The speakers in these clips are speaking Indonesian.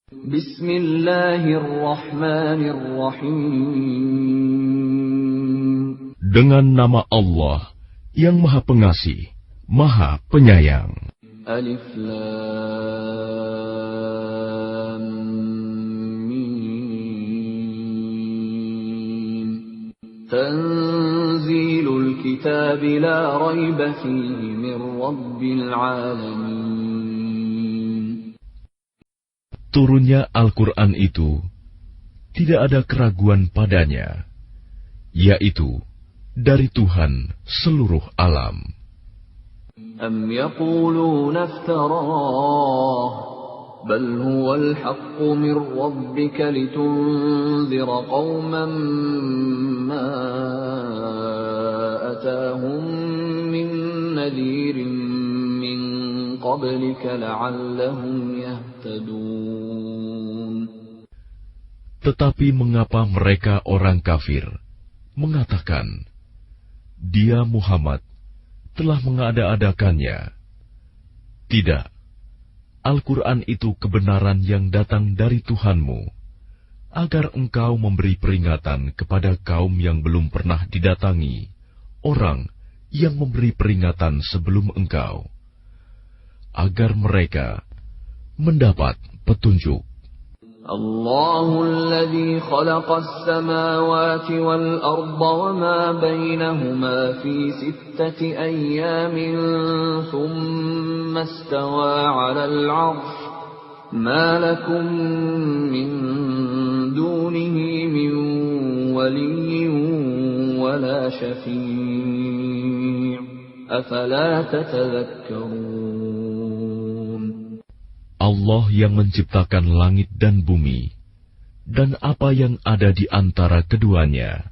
Bismillahirrahmanirrahim. Dengan nama Allah yang Maha Pengasih, Maha Penyayang. Alif Lam Mim. Tanzilul kitab la raiba fihi min rabbil alamin. Turunnya Al-Quran itu tidak ada keraguan padanya, yaitu dari Tuhan seluruh alam. Am yaquluna iftarah, bal huwal haqqu min rabbika litunzira qauman ma atahum min nadhirin min qablika la'allahum yahtadun. Tetapi mengapa mereka orang kafir mengatakan, Dia Muhammad telah mengada-adakannya? Tidak, Al-Quran itu kebenaran yang datang dari Tuhanmu, agar engkau memberi peringatan kepada kaum yang belum pernah didatangi orang yang memberi peringatan sebelum engkau, agar mereka mendapat petunjuk. Allahul ladzi khalaqas samawati wal arda wa ma bainahuma fi sittati ayyamin thumma istawa 'alal 'arsy ma lakum min dunihi min waliyyin wa la syafi' afala tatadhakkarun. Allah yang menciptakan langit dan bumi, dan apa yang ada di antara keduanya,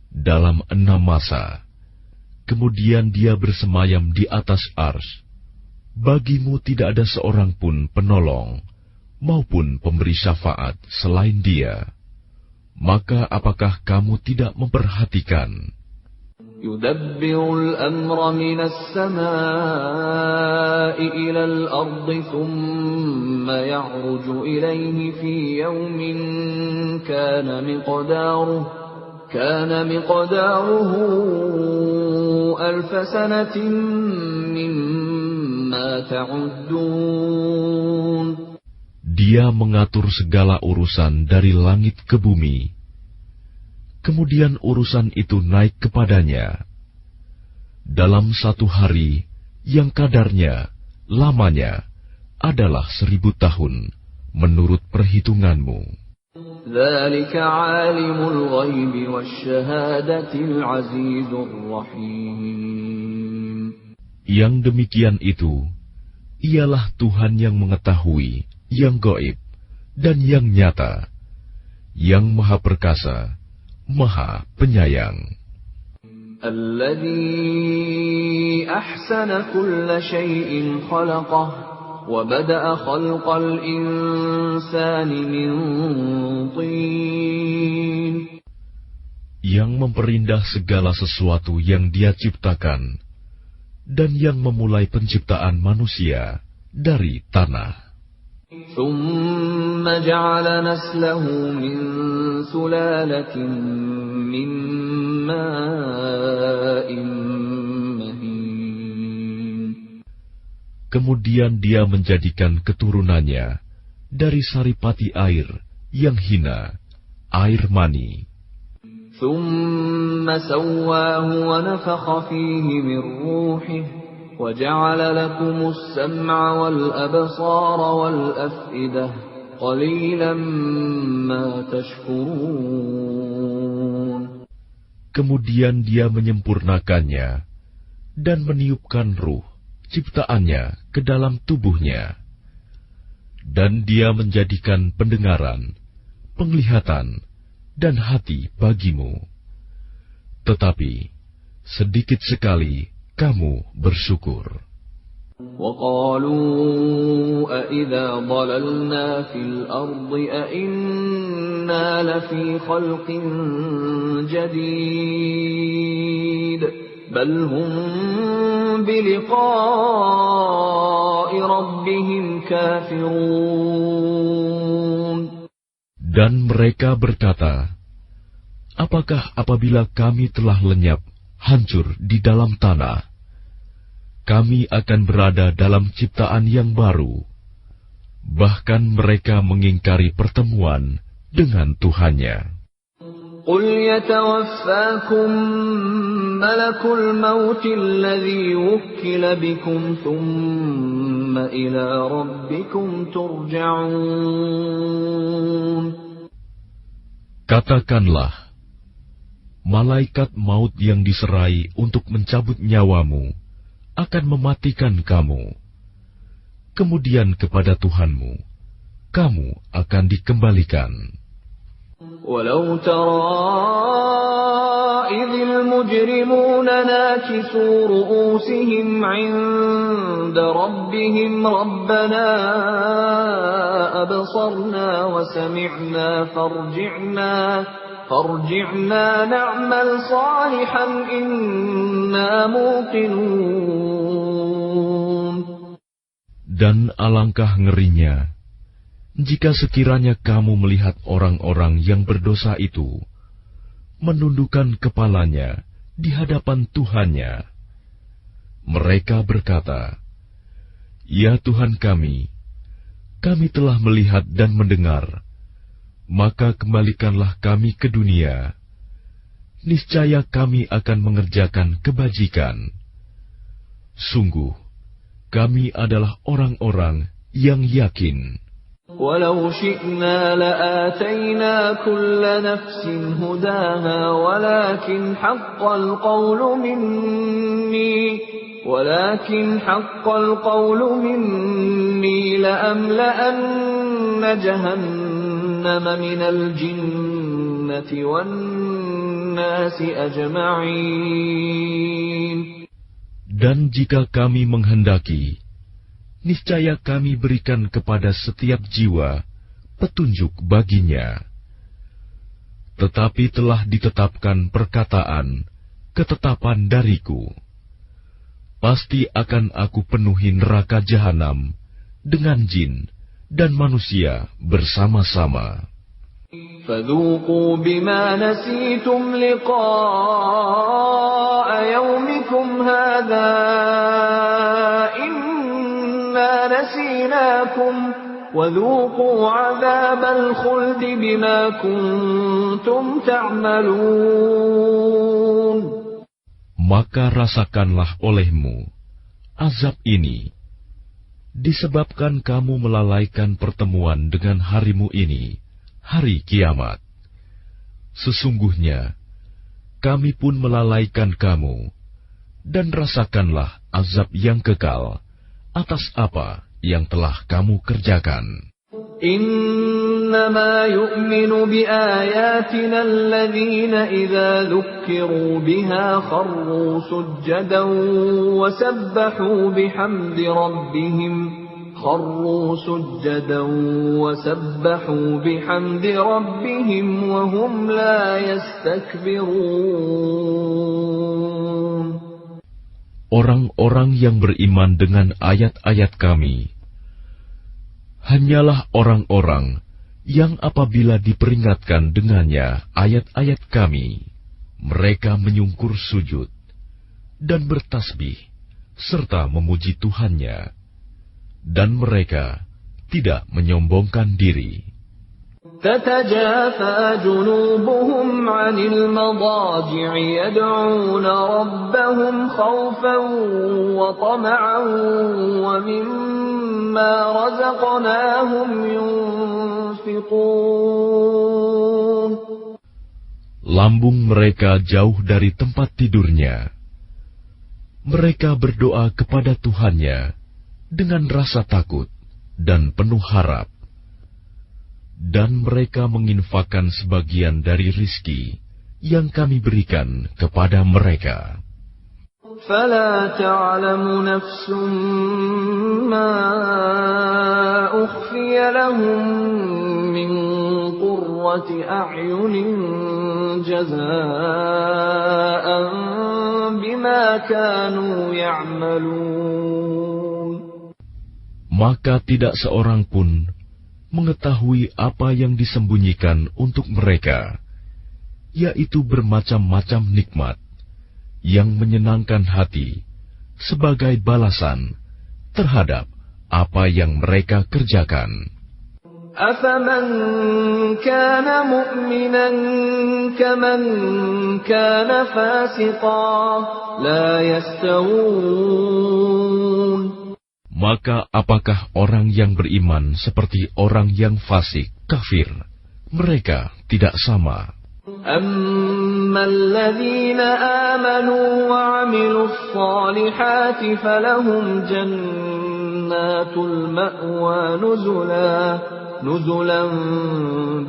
dalam 6 masa. Kemudian Dia bersemayam di atas arsy. Bagimu tidak ada seorang pun penolong, maupun pemberi syafaat selain Dia. Maka apakah kamu tidak memperhatikan? Yudabbirul amra minas samaa'i ilal ardi thumma ya'ruju ilayhi fi yawmin kana miqdaruhu alfa sanatin mimma ta'uddun. Dia mengatur segala urusan dari langit ke bumi. Kemudian urusan itu naik kepadanya dalam 1 hari yang kadarnya, lamanya adalah 1000 tahun menurut perhitunganmu. Dzalika 'alimul ghaibi wasyahadatil 'azizur rahim. Yang demikian itu ialah Tuhan yang mengetahui yang gaib dan yang nyata, yang Maha Perkasa, Maha Penyayang. Alladzi ahsana kulla syai'in khalaqah wa bada'a khalqal insani min tin. Yang memperindah segala sesuatu yang Dia ciptakan, dan yang memulai penciptaan manusia dari tanah. ثم جعل نسله من سلالة من ماء مهين. Kemudian Dia menjadikan keturunannya dari saripati air yang hina, air mani. ثم سواه ونفخ فيه من روحه وَجَعَلَ لَكُمُ السَّمْعَ وَالْأَبْصَارَ وَالْأَفْئِدَةَ قَلِيلًا مَا تَشْكُرُونَ. Kemudian Dia menyempurnakannya dan meniupkan ruh ciptaannya ke dalam tubuhnya, dan Dia menjadikan pendengaran, penglihatan, dan hati bagimu. Tetapi sedikit sekali kamu bersyukur. وَقَالُوا أَإِذَا ضَلَلْنَا فِي الْأَرْضِ أَإِنَّا لَفِي خَلْقٍ جَدِيدٍ بَلْ هُمْ بِلِقَاءِ رَبِّهِمْ كَافِرُونَ. Dan mereka berkata, apakah apabila kami telah lenyap, hancur di dalam tanah, kami akan berada dalam ciptaan yang baru? Bahkan mereka mengingkari pertemuan dengan Tuhannya. قُلْ يَتَوَفَّاكُم مَّلَكُ الْمَوْتِ الَّذِي وُكِّلَ بِكُمْ ثُمَّ إِلَىٰ رَبِّكُمْ تُرْجَعُونَ. Katakanlah, malaikat maut yang diserai untuk mencabut nyawamu akan mematikan kamu. Kemudian kepada Tuhanmu, kamu akan dikembalikan. وَلَوْ تَرَىٰ إِذِ الْمُجْرِمُونَ نَاكِسُو رُءُوسِهِمْ عِندَ رَبِّهِمْ رَبَّنَا أَبْصَرْنَا وَسَمِعْنَا فَارْجِعْنَا نَعْمَلْ صَالِحًا إِنَّا مُوقِنُونَ. Dan alangkah ngerinya jika sekiranya kamu melihat orang-orang yang berdosa itu menundukkan kepalanya di hadapan Tuhannya. Mereka berkata, "Ya Tuhan kami telah melihat dan mendengar, maka kembalikanlah kami ke dunia. Niscaya kami akan mengerjakan kebajikan. Sungguh, kami adalah orang-orang yang yakin." وَلَوْ شِئْنَا لَآتَيْنَا كُلَّ نَفْسٍ هُدَاهَا وَلَكِنْ حَقَّ الْقَوْلُ مِنِّي لَأَمْلَأَنَّ جَهَنَّمَ مِنَ الْجِنَّةِ وَالنَّاسِ أَجْمَعِينَ. Dan jika kami menghendaki, niscaya kami berikan kepada setiap jiwa petunjuk baginya. Tetapi telah ditetapkan ketetapan dariku. Pasti akan aku penuhi neraka jahanam dengan jin dan manusia bersama-sama. فَذُوقُوا بِمَا نَسِيتُمْ لِقَاءَ يَوْمِكُمْ هَٰذَا إِنَّا نَسِينَاكُمْ وَذُوقُوا عَذَابَ الْخُلْدِ بِمَا كُنتُمْ تَعْمَلُونَ. Maka rasakanlah olehmu azab ini, disebabkan kamu melalaikan pertemuan dengan harimu ini, hari kiamat. Sesungguhnya, kami pun melalaikan kamu, dan rasakanlah azab yang kekal atas apa yang telah kamu kerjakan. إنما يؤمن بآياتنا الذين إذا ذكروا بها خروا سجدا وسبحوا بحمد ربهم وهم لا يستكبرون. Orang-orang yang beriman dengan ayat-ayat kami hanyalah orang-orang yang apabila diperingatkan dengannya ayat-ayat kami, mereka menyungkur sujud dan bertasbih serta memuji Tuhannya, dan mereka tidak menyombongkan diri. تتجافى جنوبهم عن المضاجع يدعون ربهم خوفا وطمعا ومما رزقناهم ينفقون. Lambung mereka jauh dari tempat tidurnya. Mereka berdoa kepada Tuhannya dengan rasa takut dan penuh harap. Dan mereka menginfakkan sebagian dari rizki yang kami berikan kepada mereka. فَلَا تَعْلَمُ نَفْسٌ مَّا أُخْفِيَ لَهُم مِّن قُرَّةِ أَعْيُنٍ جَزَاءً بِمَا كَانُوا يَعْمَلُونَ. Maka tidak seorang pun mengetahui apa yang disembunyikan untuk mereka, yaitu bermacam-macam nikmat yang menyenangkan hati sebagai balasan terhadap apa yang mereka kerjakan. أَفَمَنْ كَانَ مُؤْمِنًا كَمَنْ كَانَ فَاسِقًا لَا يَسْتَوُونَ. Maka apakah orang yang beriman seperti orang yang fasik, kafir? Mereka tidak sama. أَمَّا الَّذِينَ آمَنُوا وَعَمِلُوا الصَّالِحَاتِ فَلَهُمْ جَنَّاتُ الْمَأْوَى نُزُلًا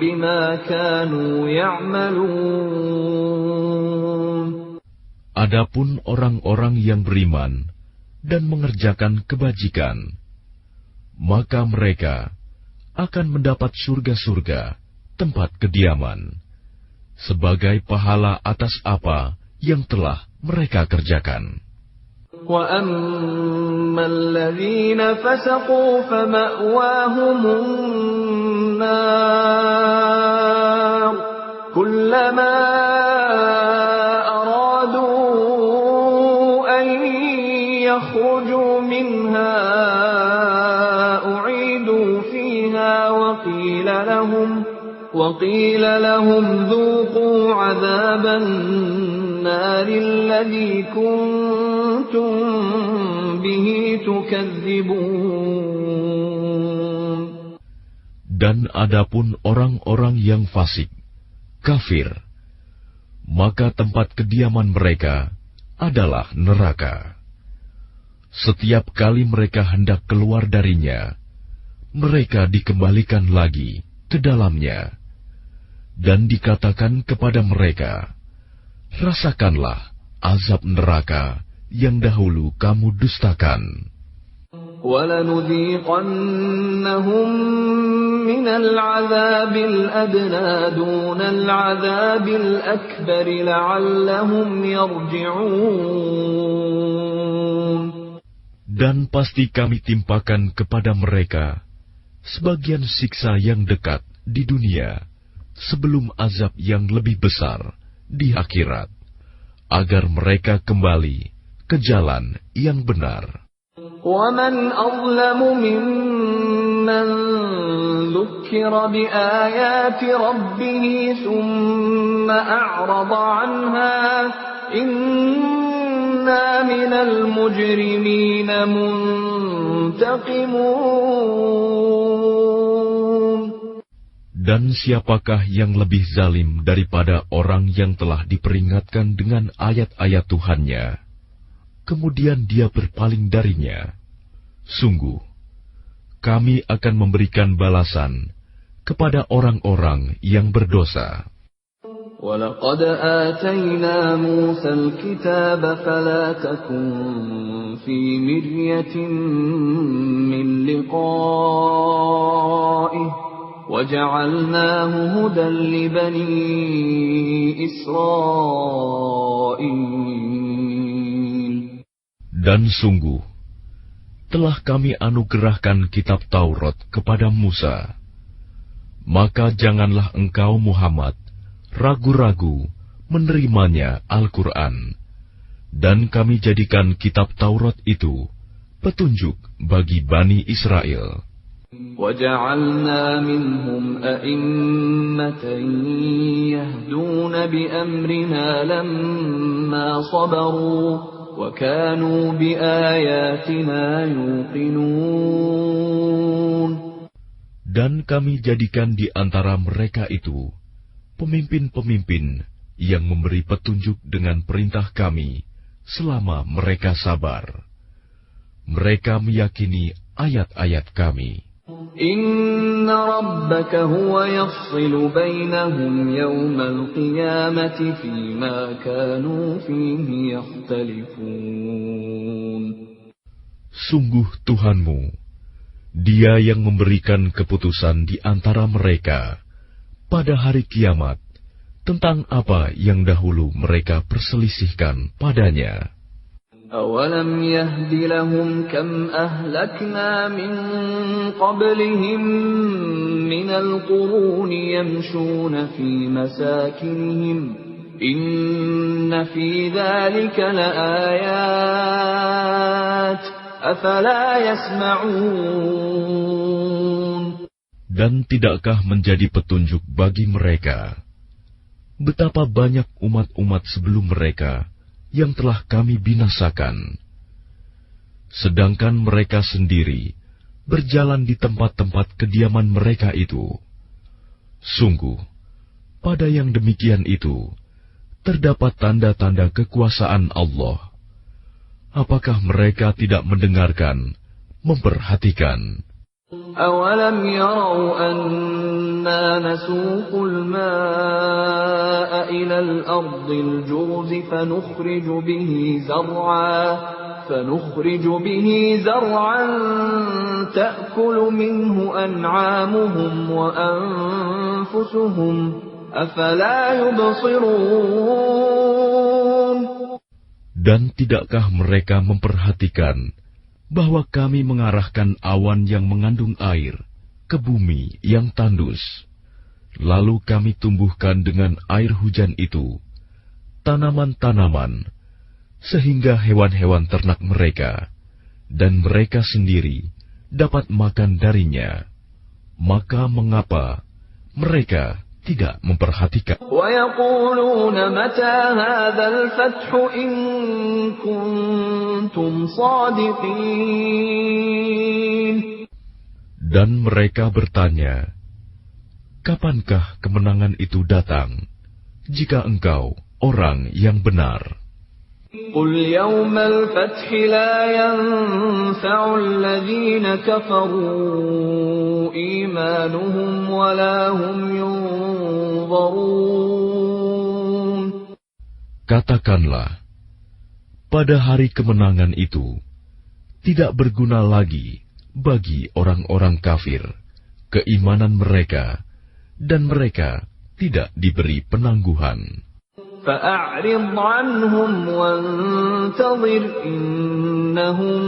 بِمَا كَانُوا يَعْمَلُونَ. Adapun orang-orang yang beriman dan mengerjakan kebajikan, maka mereka akan mendapat surga-surga, tempat kediaman, sebagai pahala atas apa yang telah mereka kerjakan. وَأَمَّا الَّذِينَ فَسَقُوا فَمَأْوَاهُمُ النَّارُ كُلَّمَا أَرَادُوا أَن يَخْرُجُوا مِنْهَا أُعِيدُوا فِيهَا وَقِيلَ لَهُمْ ذُوقُوا عَذَابَ النَّارِ الَّذِي كُنتُم بِهِ تُكَذِّبُونَ. Dan adapun orang-orang yang fasik, kafir, maka tempat kediaman mereka adalah neraka. Setiap kali mereka hendak keluar darinya, mereka dikembalikan lagi ke dalamnya, dan dikatakan kepada mereka, rasakanlah azab neraka yang dahulu kamu dustakan. وَلَنُذِيقَنَّهُم مِّنَ الْعَذَابِ الْأَدْنَىٰ دُونَ الْعَذَابِ الْأَكْبَرِ لَعَلَّهُمْ يَرْجِعُونَ. Dan pasti kami timpakan kepada mereka sebagian siksa yang dekat di dunia sebelum azab yang lebih besar di akhirat, agar mereka kembali ke jalan yang benar. وَمَنْ أَظْلَمُ مِمَّنْ ذُكِّرَ بِآيَاتِ رَبِّهِ ثُمَّ أَعْرَضَ عَنْهَا إِنَّا مِنَ الْمُجْرِمِينَ مُنْتَقِمُونَ. Dan siapakah yang lebih zalim daripada orang yang telah diperingatkan dengan ayat-ayat Tuhannya, kemudian dia berpaling darinya? Sungguh, kami akan memberikan balasan kepada orang-orang yang berdosa. وَلَقَدْ آتَيْنَا مُوسَى الْكِتَابَ فَلَا تَكُنْ فِي مِرْيَةٍ مِّن لِقَائِهِ وَجَعَلْنَاهُ هُدًى لِبَنِي إِسْرَائِيلَ. Dan sungguh, telah kami anugerahkan kitab Taurat kepada Musa. Maka janganlah engkau Muhammad ragu-ragu menerimanya Al-Quran. Dan kami jadikan kitab Taurat itu petunjuk bagi Bani Israel. وَجَعَلْنَا مِنْهُمْ أَئِمَّةً يَهْدُونَ بِأَمْرِنَا لَمَّا صَبَرُوا وَكَانُوا بِآيَاتِنَا يُوقِنُونَ. Dan kami jadikan di antara mereka itu pemimpin-pemimpin yang memberi petunjuk dengan perintah kami selama mereka sabar. Mereka meyakini ayat-ayat kami. إِنَّ رَبَّكَ هُوَ يَفْصِلُ بَيْنَهُمْ يَوْمَ الْقِيَامَةِ فِيمَا كَانُوا فِيهِ يَخْتَلِفُونَ. Sungguh Tuhanmu, Dia yang memberikan keputusan di antara mereka pada hari kiamat tentang apa yang dahulu mereka perselisihkan padanya. أَوَلَمْ يَهْدِ لَهُمْ كَمْ أَهْلَكْنَا مِنْ قَبْلِهِمْ مِنَ الْقُرُونِ يَمْشُونَ فِي مَسَاكِنِهِمْ إِنَّ فِي ذَلِكَ لَآيَاتٍ أَفَلَا يَسْمَعُونَ. Dan tidakkah menjadi petunjuk bagi mereka betapa banyak umat-umat sebelum mereka yang telah kami binasakan, sedangkan mereka sendiri berjalan di tempat-tempat kediaman mereka itu. Sungguh, pada yang demikian itu terdapat tanda-tanda kekuasaan Allah. Apakah mereka tidak mendengarkan, memperhatikan? أَوَلَمْ يَرَوْا أَنَّا نَسُوقُ الْمَاءَ إِلَى الْأَرْضِ الْجُرُزِ فَنُخْرِجُ بِهِ زَرْعًا تَأْكُلُ مِنْهُ أَنْعَامُهُمْ وَأَنْفُسُهُمْ أَفَلَا يُبْصِرُونَ. Dan tidakkah mereka memperhatikan bahwa kami mengarahkan awan yang mengandung air ke bumi yang tandus, lalu kami tumbuhkan dengan air hujan itu tanaman-tanaman, sehingga hewan-hewan ternak mereka dan mereka sendiri dapat makan darinya. Maka mengapa mereka tidak memperhatikan? وَيَقُولُونَ مَتَى هَذَا الْفَتْحُ إِن كُنتُمْ صَادِقِينَ. Dan mereka bertanya, kapankah kemenangan itu datang, jika engkau orang yang benar? قُلْ يَوْمَ الْفَتْحِ لَا يَنفَعُ الَّذِينَ كَفَرُوا إِيمَانُهُمْ وَلَا هُمْ يُنظَرُونَ. Katakanlah, pada hari kemenangan itu tidak berguna lagi bagi orang-orang kafir keimanan mereka, dan mereka tidak diberi penangguhan. فَأَعْرِضْ عَنْهُمْ وَانْتَظِرْ إِنَّهُمْ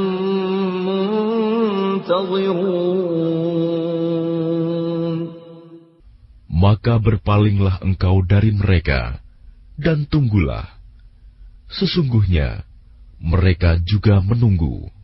مُنْتَظِرُونَ. Maka berpalinglah engkau dari mereka, dan tunggulah. Sesungguhnya mereka juga menunggu.